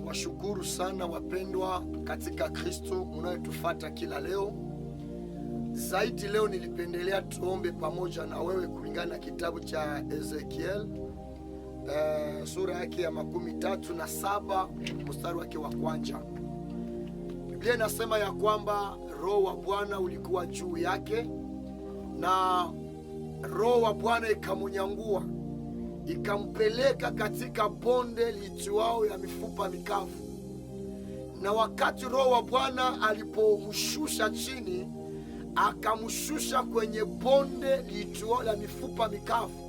Washukuru sana wapendwa katika Kristo mnayotufuata kila leo. Zaidi leo nilipendelea tuombe pamoja na wewe kulingana na kitabu cha Ezekiel sura yake ya 37 mstari wake wa kwanza. Biblia inasema ya kwamba Roho wa Bwana ulikuwa juu yake, na Roho wa Bwana ikamunyangua ikampeleka katika bonde liitwao ya mifupa mikavu. Na wakati Roho wa Bwana alipomshusha chini, akamshusha kwenye bonde liitwao la mifupa mikavu.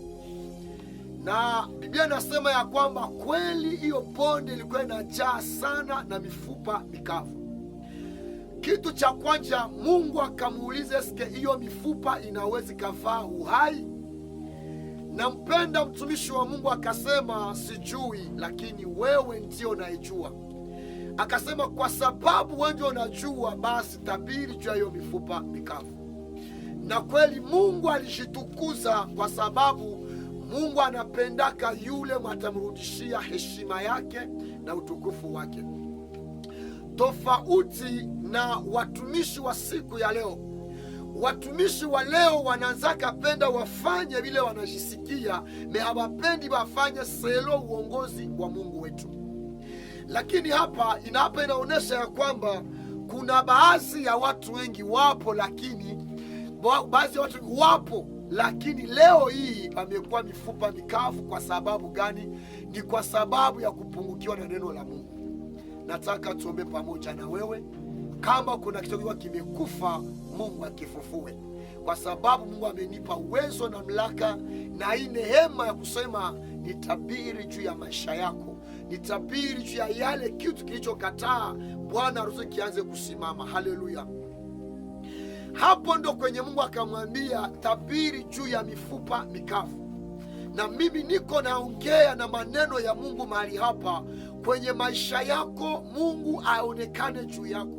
Na Biblia inasema ya kwamba kweli hiyo bonde ilikuwa inajaa sana na mifupa mikavu. Kitu cha kwanza Mungu akamuuliza, eske hiyo mifupa inaweza kavaa uhai? Na mpenda mtumishi wa Mungu akasema, sijui, lakini wewe ndio unayejua. Akasema, kwa sababu wewe ndio unajua, basi tabiri juu ya hiyo mifupa mikavu. Na kweli Mungu alishitukuza, kwa sababu Mungu anapendaka yule atamrudishia heshima yake na utukufu wake. Tofauti na watumishi wa siku ya leo. Watumishi wa leo wanaanzaka penda wafanye vile wanajisikia, hawapendi wafanye selo uongozi wa Mungu wetu. Lakini hapa inaonyesha ya kwamba kuna baadhi ya watu wengi wapo, lakini leo hii wamekuwa mifupa mikavu. Kwa sababu gani? Ni kwa sababu ya kupungukiwa na neno la Mungu. Nataka tuombe pamoja na wewe. Kama kuna kitu kimekufa, Mungu akifufue, kwa sababu Mungu amenipa uwezo na mamlaka na hii neema ya kusema nitabiri juu ya maisha yako, nitabiri juu ya yale kitu kilichokataa. Bwana aruhusu kianze kusimama. Haleluya! Hapo ndo kwenye Mungu akamwambia tabiri juu ya mifupa mikavu. Na mimi niko naongea na maneno ya Mungu mahali hapa kwenye maisha yako. Mungu aonekane juu yako.